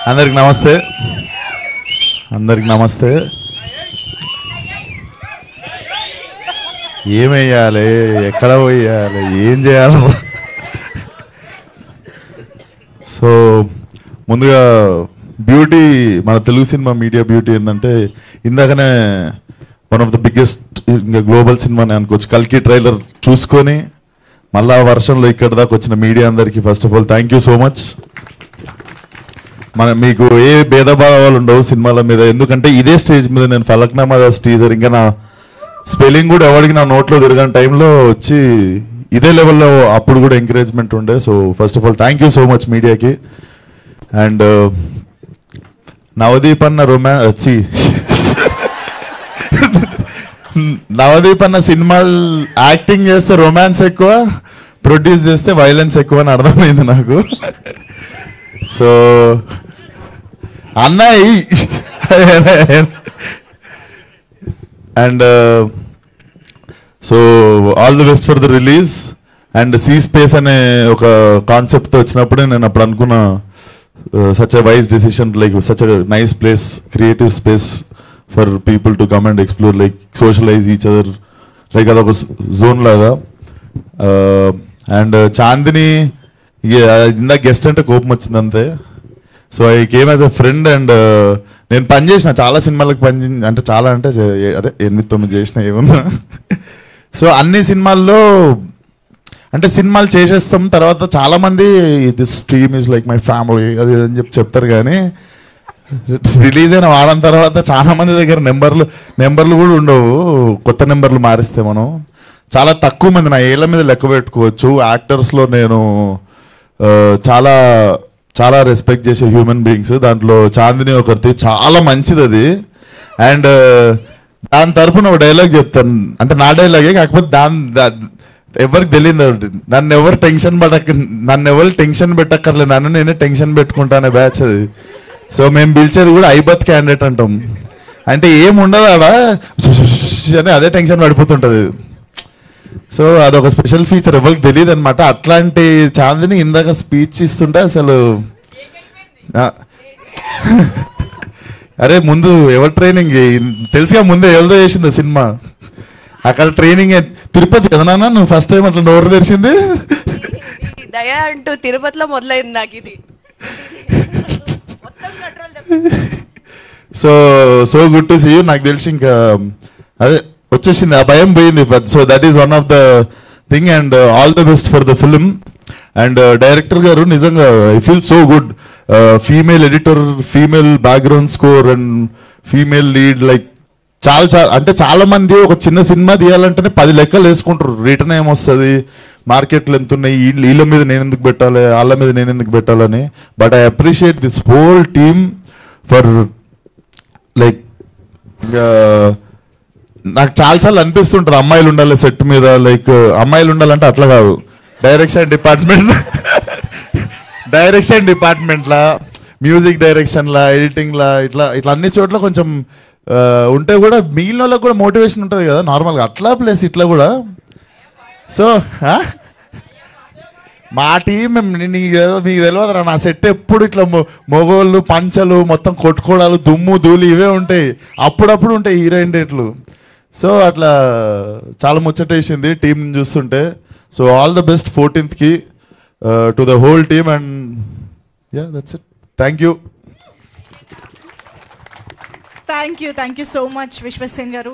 అందరికి నమస్తే. అందరికి నమస్తే. ఏమేయాలి, ఎక్కడ పోయాలి, ఏం చేయాలి? సో ముందుగా బ్యూటీ, మన తెలుగు సినిమా మీడియా బ్యూటీ ఏంటంటే ఇందాకనే వన్ ఆఫ్ ద బిగ్గెస్ట్ ఇంకా గ్లోబల్ సినిమా అని అనుకోవచ్చు. కల్కి ట్రైలర్ చూసుకొని మళ్ళా వర్షంలో ఇక్కడ దాకా వచ్చిన మీడియా అందరికీ first of all thank you so much. మీకు ఏ భేదభావాలు ఉండవు సినిమాల మీద, ఎందుకంటే ఇదే స్టేజ్ మీద నేను ఫలక్నామా టీజర్ ఇంకా నా స్పెల్లింగ్ కూడా ఎవరికి నా నోట్లో తిరగని టైంలో వచ్చి ఇదే లెవెల్లో అప్పుడు కూడా ఎంకరేజ్మెంట్ ఉండే. So first of all thank you so much మీడియాకి. అండ్ నవదీప్ అన్న నవదీప్ అన్న సినిమాలు యాక్టింగ్ చేస్తే రొమాన్స్ ఎక్కువ, ప్రొడ్యూస్ చేస్తే వైలెన్స్ ఎక్కువ అని అర్థమైంది నాకు. సో అన్నయ్య and so all the best for the release. And C space అనే ఒక కాన్సెప్ట్తో వచ్చినప్పుడే నేను అప్పుడు అనుకున్న such a wise decision, like such a nice place, creative space for people to come and explore, like socialize each other, like అదొక zone లాగా. And Chandini ఇందాక గెస్ట్ అంటే కోపం వచ్చింది అంతే. So I came as a friend. And నేను పనిచేసిన చాలా సినిమాలకు అంటే చాలా అంటే అదే 8-9 చేసిన ఏమన్నా. సో అన్ని సినిమాల్లో అంటే సినిమాలు చేసేస్తాం, తర్వాత చాలామంది this stream is like my family అది అని చెప్తారు, కానీ రిలీజ్ అయిన వారం తర్వాత చాలా మంది దగ్గర నెంబర్లు కూడా ఉండవు. కొత్త నెంబర్లు మారిస్తే మనం చాలా తక్కువ మంది నా ఏళ్ళ మీద లెక్క పెట్టుకోవచ్చు. యాక్టర్స్లో నేను చాలా చాలా రెస్పెక్ట్ చేసే హ్యూమన్ బీయింగ్స్, దాంట్లో చాందిని ఒకరిది, చాలా మంచిది అది. అండ్ దాని తరపున ఒక డైలాగ్ చెప్తాను, అంటే నా డైలాగే కాకపోతే ఎవరికి తెలియదు. నన్ను ఎవరు టెన్షన్ పెట్టక్కర్లేదు, నన్ను నేనే టెన్షన్ పెట్టుకుంటానే బ్యాచ్ అది. సో మేము పిలిచేది కూడా ఐబత్ క్యాండిడేట్ అంటాం, అంటే ఏముండదు ఆడ అని అదే టెన్షన్ పడిపోతుంటుంది. సో అదొక స్పెషల్ ఫీచర్, ఎవరికి తెలియదు అనమాట. అట్లాంటి చాందిని ఇందాక స్పీచ్ ఇస్తుంటే అసలు అరే ముందు ఎవరు ట్రైనింగ్ తెలుసుగా, ముందే ఎవరిదో చేసింది సినిమా, అక్కడ ట్రైనింగ్ తిరుపతి కదా నాన్న, నువ్వు ఫస్ట్ టైం అట్లా నోరు తెరిచింది దయా అంటూ తిరుపతిలో మొదలైంది నాకు ఇది. So good to see you. నాకు తెలిసి ఇంకా అదే వచ్చేసింది, ఆ భయం పోయింది. So that is one of the thing. And all the best for the film. And director గారు నిజంగా I feel so good, female editor, female background score and female lead, like చాలా మంది ఒక చిన్న సినిమా తీయాలంటేనే 10 లెక్కలు వేసుకుంటారు, రిటర్న్ ఏమొస్తుంది, మార్కెట్లు ఎంత ఉన్నాయి, వీళ్ళ మీద నేను ఎందుకు పెట్టాలి, వాళ్ళ మీద నేను ఎందుకు పెట్టాలని. But I appreciate this whole team for like నాకు చాలాసార్లు అనిపిస్తుంటుంది అమ్మాయిలు ఉండాలి సెట్ మీద, లైక్ అమ్మాయిలు ఉండాలంటే అట్లా కాదు, డైరెక్షన్ డిపార్ట్మెంట్లా, మ్యూజిక్ డైరెక్షన్లా, ఎడిటింగ్లా, ఇట్లా అన్ని చోట్ల కొంచెం ఉంటే కూడా మిగిలిన వాళ్ళకి కూడా మోటివేషన్ ఉంటుంది కదా నార్మల్గా, అట్లా ప్లస్ ఇట్లా కూడా. సో మా టీం మీకు తెలియదురా, నా సెట్ ఎప్పుడు ఇట్లా మొగోళ్ళు పంచలు మొత్తం కొట్టుకోవడాలు, దుమ్ము ధూళి ఇవే ఉంటాయి, అప్పుడప్పుడు ఉంటాయి హీరోయిన్ డేట్లు. సో అట్లా చాలా ముచ్చటేసింది టీం చూస్తుంటే. So all the best 14th to the whole team. And yeah that's it. Thank you. Thank you so much Vishwasen గారు.